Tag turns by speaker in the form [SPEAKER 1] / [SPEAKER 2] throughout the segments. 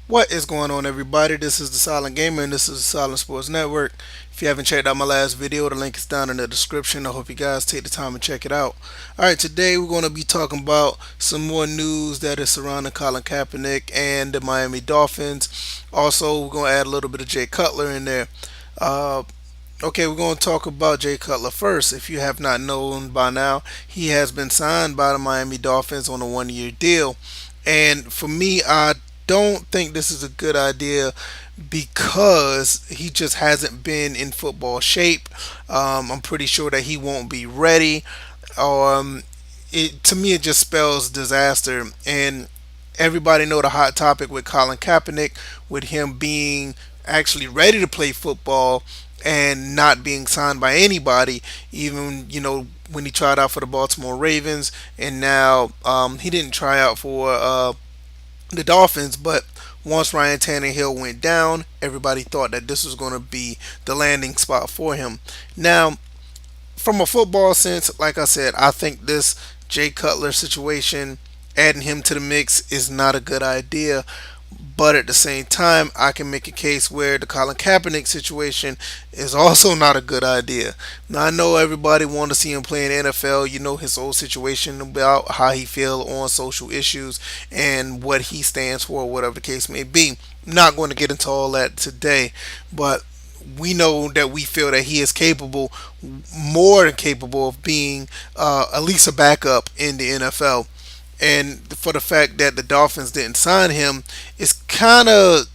[SPEAKER 1] What is going on, everybody? This is the Silent Gamer, and this is the Silent Sports Network. If you haven't checked out my last video, the link is down in the description. I hope you guys take the time and check it out. All right, today we're going to be talking about some more news that is surrounding Colin Kaepernick and the Miami Dolphins. Also, we're going to add a little bit of Jay Cutler in there. Uh, Okay, we're going to talk about Jay Cutler first. If you have not known by now, he has been signed by the Miami Dolphins on a 1 year deal. And for me, I don't think this is a good idea because he just hasn't been in football shape. I'm pretty sure that he won't be ready. To me, it just spells disaster. And everybody know the hot topic with Colin Kaepernick, with him being actually ready to play football and not being signed by anybody. Even when he tried out for the Baltimore Ravens, and now he didn't try out for the Dolphins, but once Ryan Tannehill went down, everybody thought that this was going to be the landing spot for him. Now, from a football sense, like I said, I think this Jay Cutler situation, adding him to the mix, is not a good idea. But at the same time, I can make a case where the Colin Kaepernick situation is also not a good idea. Now, I know everybody want to see him play in the NFL. You know his whole situation about how he feel on social issues and what he stands for, whatever the case may be. I'm not going to get into all that today, but we know that we feel that he is capable, more than capable, of being at least a backup in the NFL. And for the fact that the Dolphins didn't sign him, it's kind of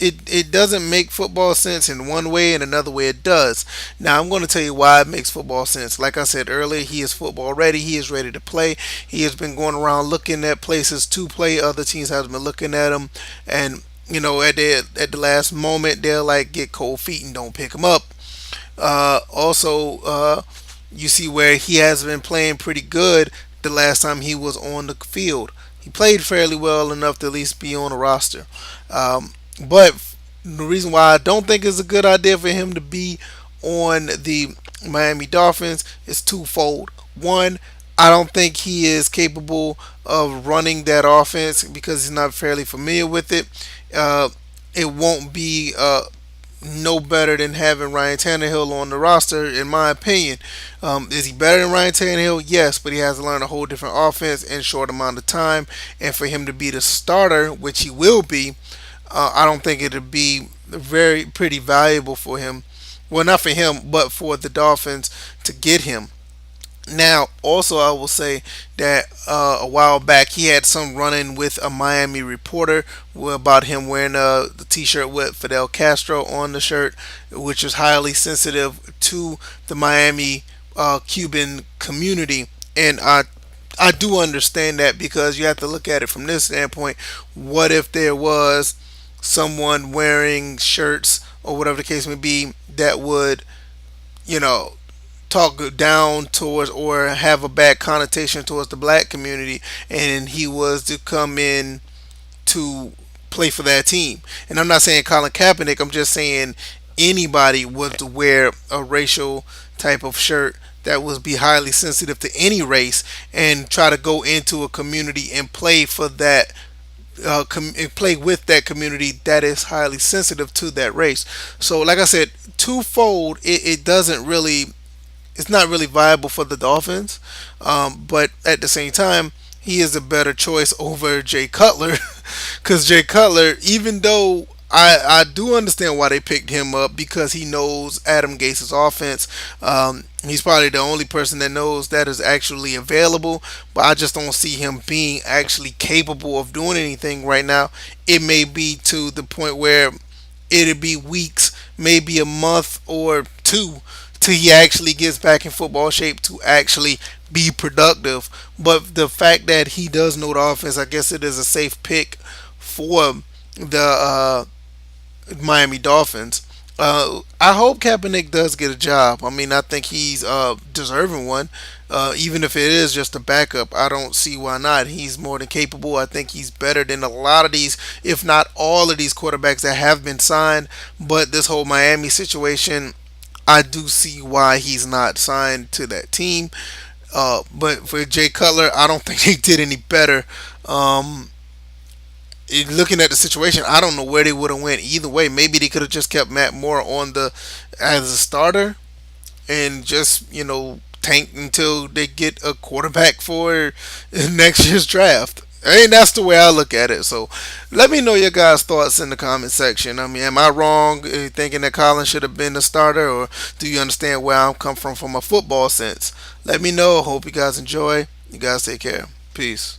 [SPEAKER 1] it doesn't make football sense in one way, and another way it does. Now I'm going to tell you why it makes football sense. Like I said earlier, he is football ready. He is ready to play. He has been going around looking at places to play. Other teams have been looking at him, and at the last moment they'll like get cold feet and don't pick him up. Also, you see where he has been playing pretty good the last time he was on the field. He played fairly well enough to at least be on the roster. But the reason why I don't think it's a good idea for him to be on the Miami Dolphins is twofold. One, I don't think he is capable of running that offense because he's not fairly familiar with it. Uh, it won't be no better than having Ryan Tannehill on the roster, in my opinion. Is he better than Ryan Tannehill? Yes, but he has to learn a whole different offense in a short amount of time. And for him to be the starter, which he will be, I don't think it'll be very pretty valuable for him. Well, not for him, but for the Dolphins to get him. Now, also, I will say that a while back he had some run-in with a Miami reporter about him wearing the T-shirt with Fidel Castro on the shirt, which is highly sensitive to the Miami Cuban community, and I do understand that because you have to look at it from this standpoint. What if there was someone wearing shirts or whatever the case may be that would, you know, talk down towards or have a bad connotation towards the black community, and he was to come in to play for that team? And I'm not saying Colin Kaepernick, I'm just saying anybody was to wear a racial type of shirt that would be highly sensitive to any race and try to go into a community and play for that play with that community that is highly sensitive to that race. So like I said, twofold, it doesn't really, it's not really viable for the Dolphins. But at the same time, he is a better choice over Jay Cutler because Jay Cutler, even though I do understand why they picked him up because he knows Adam Gase's offense. He's probably the only person that knows that is actually available, but I just don't see him being actually capable of doing anything right now. It may be to the point where it'll be weeks, maybe a month or two, till he actually gets back in football shape to actually be productive. But the fact that he does know the offense, I guess it is a safe pick for the Miami Dolphins. I hope Kaepernick does get a job. I mean, I think he's deserving one. Even if it is just a backup, I don't see why not. He's more than capable. I think he's better than a lot of these, if not all of these quarterbacks that have been signed. But this whole Miami situation, I do see why he's not signed to that team. But for Jay Cutler, I don't think he did any better. Um, looking at the situation, I don't know where they would have went either way. Maybe they could have just kept Matt Moore on the as a starter and just tank until they get a quarterback for next year's draft. I mean, that's the way I look at it. So, let me know your guys' thoughts in the comment section. I mean, am I wrong thinking that Collins should have been the starter, or do you understand where I'm come from a football sense? Let me know. Hope you guys enjoy. You guys take care. Peace.